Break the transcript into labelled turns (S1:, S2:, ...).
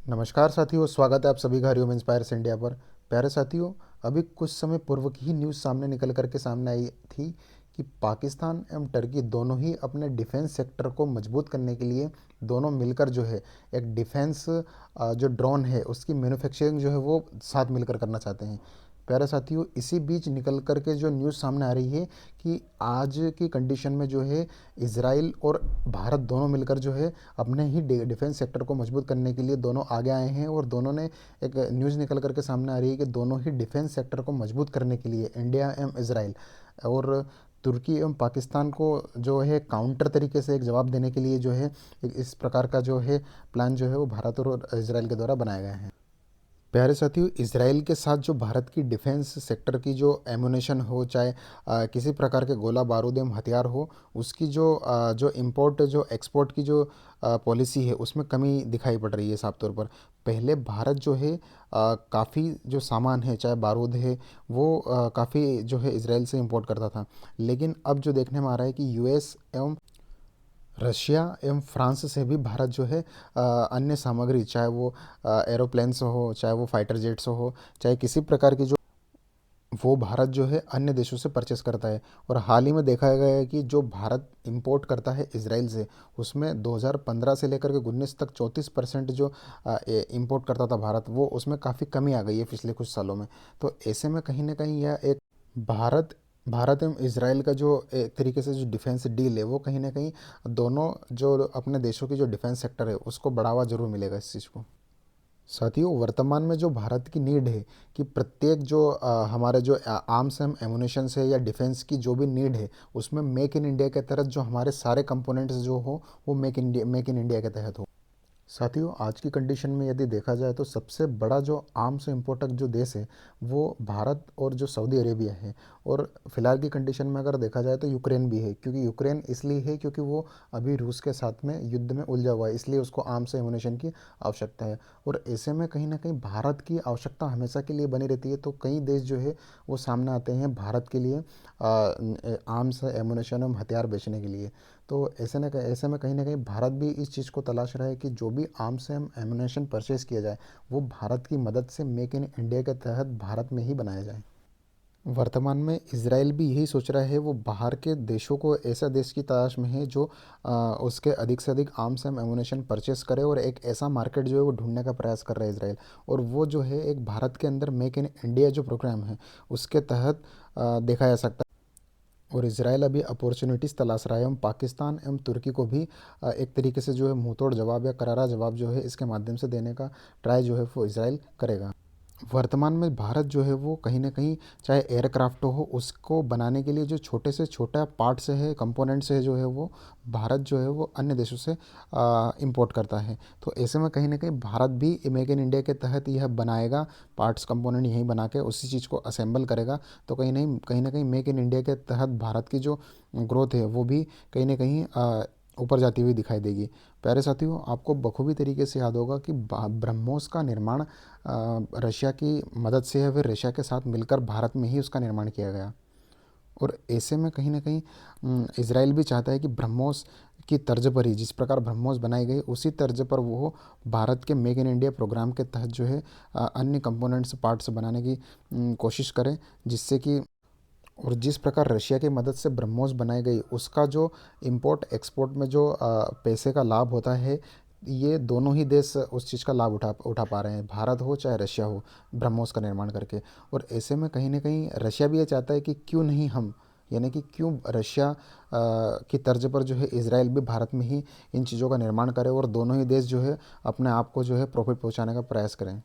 S1: नमस्कार साथियों, स्वागत है आप सभी का हरिओम इंस्पायर्स इंडिया पर। प्यारे साथियों, अभी कुछ समय पूर्व की ही न्यूज़ सामने निकल करके सामने आई थी कि पाकिस्तान एवं टर्की दोनों ही अपने डिफेंस सेक्टर को मजबूत करने के लिए दोनों मिलकर जो है एक डिफेंस जो ड्रोन है उसकी मैन्युफैक्चरिंग जो है वो साथ मिलकर करना चाहते हैं। प्यारे साथियों, इसी बीच निकल कर के जो न्यूज़ सामने आ रही है कि आज की कंडीशन में जो है इसराइल और भारत दोनों मिलकर जो है अपने ही डिफेंस सेक्टर को मजबूत करने के लिए दोनों आगे आए हैं। और दोनों ने एक न्यूज़ निकल करके सामने आ रही है कि दोनों ही डिफेंस सेक्टर को मजबूत करने के लिए इंडिया एवं इसराइल और तुर्की एवं पाकिस्तान को जो है काउंटर तरीके से एक जवाब देने के लिए जो है इस प्रकार का जो है प्लान जो है वो भारत और इसराइल के द्वारा बनाया गया है। प्यारे साथियों, इसराइल के साथ जो भारत की डिफेंस सेक्टर की जो एमुनेशन हो, चाहे किसी प्रकार के गोला बारूद एवं हथियार हो, उसकी जो इंपोर्ट जो एक्सपोर्ट की जो पॉलिसी है उसमें कमी दिखाई पड़ रही है साफ तौर पर। पहले भारत जो है काफ़ी जो सामान है, चाहे बारूद है, वो काफ़ी जो है इसराइल से इंपोर्ट करता था। लेकिन अब जो देखने में आ रहा है कि यूएस एवं रशिया एवं फ्रांस से भी भारत जो है अन्य सामग्री, चाहे वो एरोप्लेन्स हो, चाहे वो फाइटर जेट्स हो, चाहे किसी प्रकार की जो वो भारत जो है अन्य देशों से परचेस करता है। और हाल ही में देखा गया है कि जो भारत इंपोर्ट करता है इसराइल से, उसमें 2015 से लेकर के 19 तक 34% जो इंपोर्ट करता था भारत, वो उसमें काफ़ी कमी आ गई है पिछले कुछ सालों में। तो ऐसे में कहीं ना कहीं यह एक भारत भारत एवं इसराइल का जो एक तरीके से जो डिफेंस डील है वो कहीं ना कहीं दोनों जो अपने देशों की जो डिफेंस सेक्टर है उसको बढ़ावा जरूर मिलेगा इस चीज़ को। साथियों, वर्तमान में जो भारत की नीड है कि प्रत्येक जो हमारे जो आर्म्स एंड एमुनेशंस है या डिफेंस की जो भी नीड है, उसमें मेक इन इंडिया के तहत जो हमारे सारे कंपोनेंट्स जो हो वो मेक इन इंडिया के तहत हो। साथियों, आज की कंडीशन में यदि देखा जाए तो सबसे बड़ा जो आर्म्स इम्पोर्टर जो देश है वो भारत और जो सऊदी अरेबिया है। और फिलहाल की कंडीशन में अगर देखा जाए तो यूक्रेन भी है, क्योंकि यूक्रेन इसलिए है क्योंकि वो अभी रूस के साथ में युद्ध में उलझा हुआ है, इसलिए उसको आर्म्स एमुनेशन की आवश्यकता है। और ऐसे में कहीं ना कहीं भारत की आवश्यकता हमेशा के लिए बनी रहती है, तो कई देश जो है वो सामने आते हैं भारत के लिए आर्म्स एमुनेशन एवं हथियार बेचने के लिए। तो ऐसे में कहीं ना कहीं भारत भी इस चीज़ को तलाश रहा है कि जो भी आर्म्स एम एमुनेशन परचेज किया जाए वो भारत की मदद से मेक इन इंडिया के तहत भारत में ही बनाया जाए। वर्तमान में इसराइल भी यही सोच रहा है, वो बाहर के देशों को ऐसा देश की तलाश में है जो उसके अधिक से अधिक आर्म्स एम एमुनेशन परचेस करे, और एक ऐसा मार्केट जो है वो ढूंढने का प्रयास कर रहा है इसराइल। और वो जो है एक भारत के अंदर मेक इन इंडिया जो प्रोग्राम है उसके तहत देखा जा सकता है। और इसराइल अभी अपॉर्चुनिटीज़ तलाश रहा है एवं पाकिस्तान एवं तुर्की को भी एक तरीके से जो है मुंहतोड़ जवाब या करारा जवाब जो है इसके माध्यम से देने का ट्राई जो है वो इसराइल करेगा। वर्तमान में भारत जो है वो कहीं ना कहीं चाहे एयरक्राफ्ट हो उसको बनाने के लिए जो छोटे से छोटा पार्ट्स है, कंपोनेंट्स है, जो है वो भारत जो है वो अन्य देशों से इंपोर्ट करता है। तो ऐसे में कहीं ना कहीं भारत भी मेक इन इंडिया के तहत यह बनाएगा, पार्ट्स कंपोनेंट यहीं बना के उसी चीज़ को असेंबल करेगा। तो कहीं ना कहीं मेक इन इंडिया के तहत भारत की जो ग्रोथ है वो भी कहीं ना कहीं ऊपर जाती हुई दिखाई देगी। प्यारे साथियों, आपको बखूबी तरीके से याद होगा कि ब्रह्मोस का निर्माण रशिया की मदद से या फिर रशिया के साथ मिलकर भारत में ही उसका निर्माण किया गया। और ऐसे में कहीं ना कहीं इसराइल भी चाहता है कि ब्रह्मोस की तर्ज पर ही, जिस प्रकार ब्रह्मोस बनाई गई उसी तर्ज पर वो भारत के मेक इन इंडिया प्रोग्राम के तहत जो है अन्य कंपोनेंट्स पार्ट्स बनाने की कोशिश करें, जिससे कि और जिस प्रकार रशिया की मदद से ब्रह्मोस बनाई गई उसका जो इंपोर्ट एक्सपोर्ट में जो पैसे का लाभ होता है, ये दोनों ही देश उस चीज़ का लाभ उठा उठा पा रहे हैं, भारत हो चाहे रशिया हो, ब्रह्मोस का निर्माण करके। और ऐसे में कहीं ना कहीं रशिया भी ये चाहता है कि क्यों नहीं हम, यानी कि क्यों रशिया की तर्ज पर जो है इसराइल भी भारत में ही इन चीज़ों का निर्माण करे और दोनों ही देश जो है अपने आप को जो है प्रॉफिट पहुंचाने का प्रयास करें।